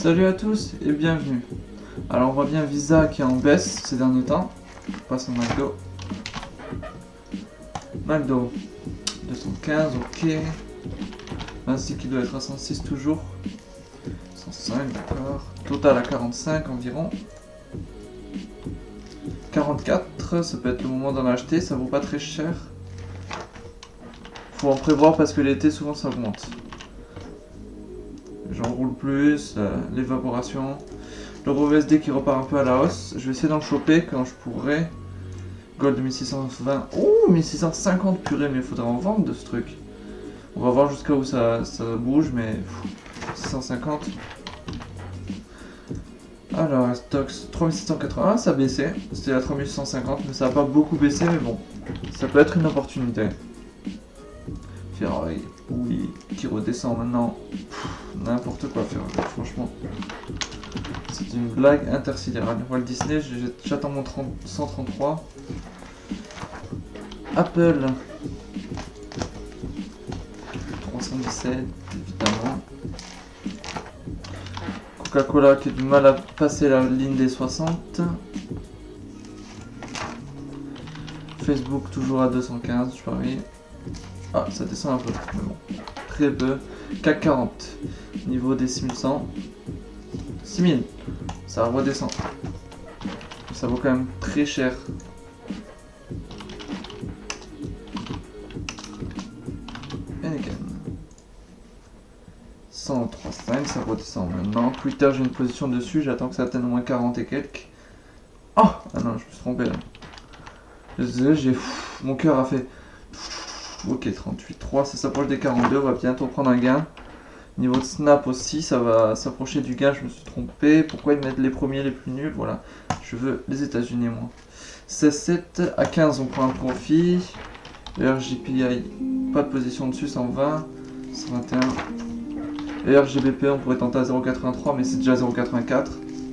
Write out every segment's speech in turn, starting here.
Salut à tous et bienvenue. Alors on voit bien Visa qui est en baisse ces derniers temps. On passe au McDo. McDo 215, ok. Ainsi qu'il doit être à 106 toujours. 105, d'accord. Total à 45 environ. 44, ça peut être le moment d'en acheter, ça vaut pas très cher. Faut en prévoir parce que l'été souvent ça augmente. J'enroule plus, l'évaporation. L'euro USD qui repart un peu à la hausse. Je vais essayer d'en choper quand je pourrai. Gold 1620. Oh, 1650, purée, mais il faudrait en vendre de ce truc. On va voir jusqu'à où ça bouge, mais 650. Alors, Stocks 3680, ça a baissé. C'était à 3850, mais ça n'a pas beaucoup baissé, mais bon, ça peut être une opportunité. Ferrari, oui, qui redescend maintenant. N'importe quoi, Ferrari, franchement. C'est une blague intersidérale. Walt Disney, j'attends mon 133. Apple 317, évidemment. Coca-Cola qui a du mal à passer la ligne des 60. Facebook toujours à 215, je parie. Ah, ça descend un peu, mais bon, très peu. CAC 40, niveau des 6100. 6000, ça redescend. Ça vaut quand même très cher. Heineken 103,5, ça redescend maintenant. Twitter, j'ai une position dessus, j'attends que ça atteigne au moins 40 et quelques. Oh, ah non, je me suis trompé là. Désolé, mon cœur a fait. Ok, 38,3, ça s'approche des 42, on va bientôt prendre un gain. Niveau de snap aussi, ça va s'approcher du gain, je me suis trompé. Pourquoi ils mettent les premiers les plus nuls? Voilà, je veux les États-Unis, moi. 16,7 à 15, on prend un profit. RJPI, pas de position dessus, 120, 121. Et RGBP, on pourrait tenter à 0,83, mais c'est déjà 0,84.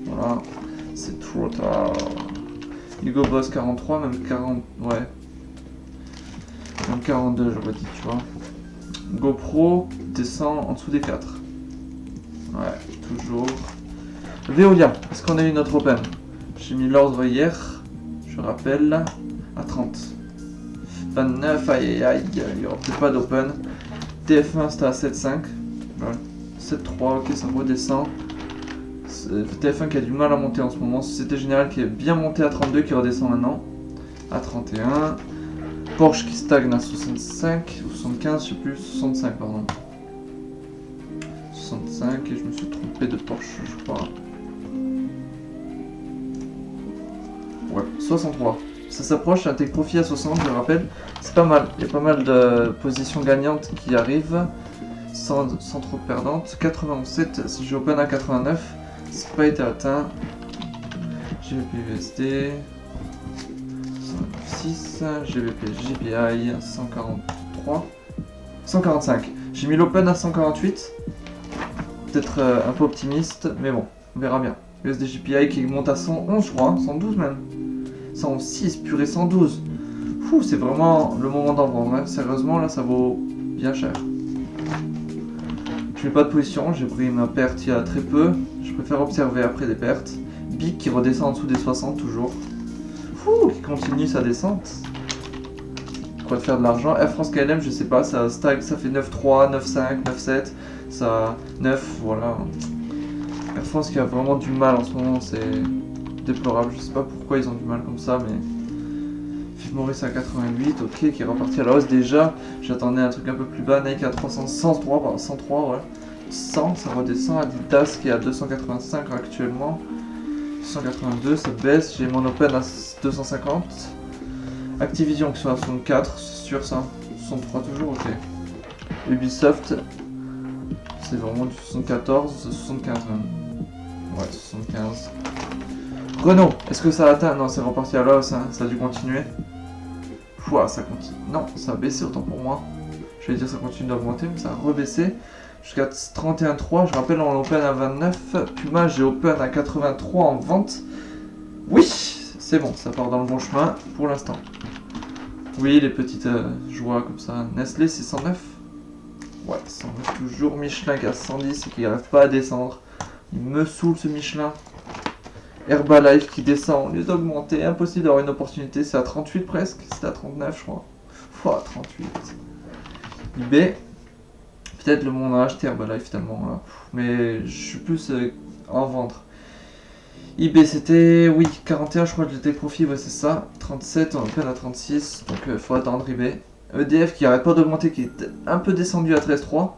Voilà, c'est trop tard. Hugo Boss 43, même 40, ouais. Même 42, j'aurais dit, tu vois. GoPro descend en dessous des 4. Ouais, toujours. Veolia, est-ce qu'on a eu notre open? J'ai mis l'ordre hier, je rappelle, à 30. 29, aïe aïe aïe, il n'y aura peut-être pas d'open. TF1 c'était à 7,5. Voilà. 7,3, ok, ça redescend. TF1 qui a du mal à monter en ce moment. Société Générale qui est bien montée à 32, qui redescend maintenant à 31. Porsche qui stagne à 65 ou 75, je sais plus, 65 pardon. 65 et je me suis trompé de Porsche, je crois. Ouais, 63. Ça s'approche, un take profit à 60, je rappelle. C'est pas mal, il y a pas mal de positions gagnantes qui arrivent sans trop perdantes. 91,7, si j'ai open à 89, ça n'a pas été atteint. GBP-USD 106, GBP JPI 143, 145. J'ai mis l'open à 148. Peut-être un peu optimiste, mais bon, on verra bien. USD JPI qui monte à 111, je crois, 112 même. 106, purée 112. Fou, c'est vraiment le moment d'en vendre. Hein. Sérieusement, là, ça vaut bien cher. Je mets pas de position, j'ai pris ma perte il y a très peu. Je préfère observer après des pertes. BIC qui redescend en dessous des 60 toujours. Fou, qui continue sa descente. Quoi de faire de l'argent. Air France KLM, je sais pas, ça stagne, ça fait 9,3, 9,5, 9,7, ça 9, voilà. Air France qui a vraiment du mal en ce moment, c'est déplorable. Je sais pas pourquoi ils ont du mal comme ça, mais Philippe Maurice à 88, ok, qui est reparti à la hausse déjà. J'attendais un truc un peu plus bas. Nike à 300, 103, pardon, 103, ouais. 100, ça redescend. Adidas qui est à 285 actuellement. 182, ça baisse. J'ai mon open à 250. Activision qui sont à 64, c'est sûr ça. 63 toujours, ok. Ubisoft, c'est vraiment du 74, 75 même. Ouais, 75. Renault, est-ce que ça a atteint? Non, c'est reparti à la hausse, hein. Ça a dû continuer. Pouah, ça continue. Non, ça a baissé autant pour moi. Je vais dire ça continue d'augmenter, mais ça a rebaissé. Jusqu'à 31,3, je rappelle on open à 29. Puma, j'ai open à 83 en vente. Oui, c'est bon, ça part dans le bon chemin pour l'instant. Oui, les petites joies comme ça. Nestlé, c'est 109. Ouais, 109 toujours. Michelin qui a 110 et qui n'arrive pas à descendre. Il me saoule ce Michelin. Herbalife qui descend, au lieu d'augmenter, impossible d'avoir une opportunité, c'est à 38 presque, c'est à 39 je crois. Fois 38. eBay, peut-être le monde a acheté Herbalife tellement là. Mais je suis plus en vendre. eBay c'était, oui, 41 je crois que le profit, ouais c'est ça. 37, on est peine à 36, donc faut attendre eBay. EDF qui arrête pas d'augmenter, qui est un peu descendu à 13,3.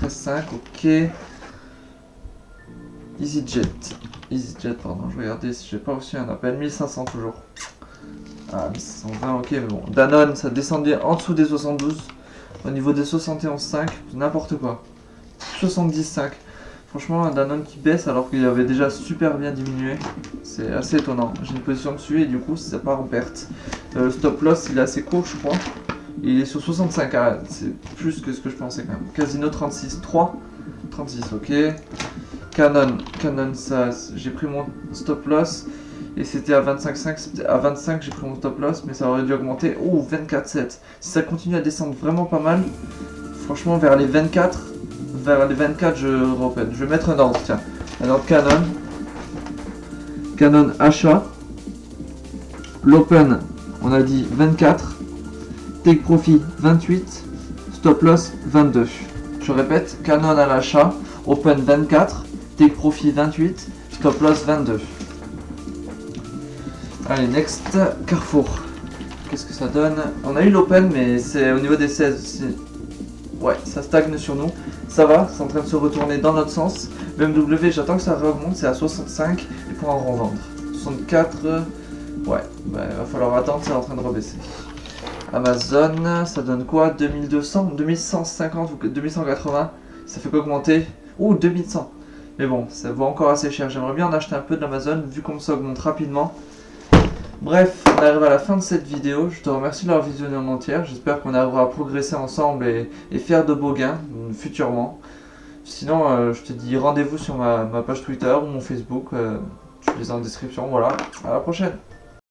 13,5, ok. EasyJet, pardon, je regardais si j'ai pas reçu un appel. 1500 toujours. Ah, 1520, ok, mais bon. Danone, ça descendait en dessous des 72. Au niveau des 71,5, n'importe quoi. 70,5. Franchement, un Danone qui baisse alors qu'il avait déjà super bien diminué. C'est assez étonnant. J'ai une position dessus et du coup, ça part en perte. Le stop loss, il est assez court, je crois. Il est sur 65, ah, c'est plus que ce que je pensais quand même. Casino 36, 3. 36, ok. Canon, ça, j'ai pris mon stop loss et c'était à 25,5, c'était à 25 j'ai pris mon stop loss, mais ça aurait dû augmenter. Oh, 24,7. Si ça continue à descendre vraiment pas mal, franchement vers les 24, je reprenne. Je vais mettre un ordre, tiens. Un ordre Canon achat. L'open, on a dit 24. Take profit 28. Stop loss 22. Je répète, Canon à l'achat. Open 24. Take profit 28, stop loss 22. Allez, next, Carrefour. Qu'est-ce que ça donne? On a eu l'open, mais c'est au niveau des 16. Ouais, ça stagne sur nous. Ça va, c'est en train de se retourner dans notre sens. BMW, j'attends que ça remonte, c'est à 65 et pour en revendre. 64, ouais, bah, il va falloir attendre, c'est en train de rebaisser. Amazon, ça donne quoi? 2200, 2150 ou 2180? Ça fait qu'augmenter? Ouh, 2100. Mais bon, ça vaut encore assez cher. J'aimerais bien en acheter un peu de l'Amazon, vu comme ça augmente rapidement. Bref, on arrive à la fin de cette vidéo. Je te remercie de l'avoir visionné en entière. J'espère qu'on arrivera à progresser ensemble et faire de beaux gains futurement. Sinon, je te dis rendez-vous sur ma page Twitter ou mon Facebook. Je les ai en description. Voilà, à la prochaine.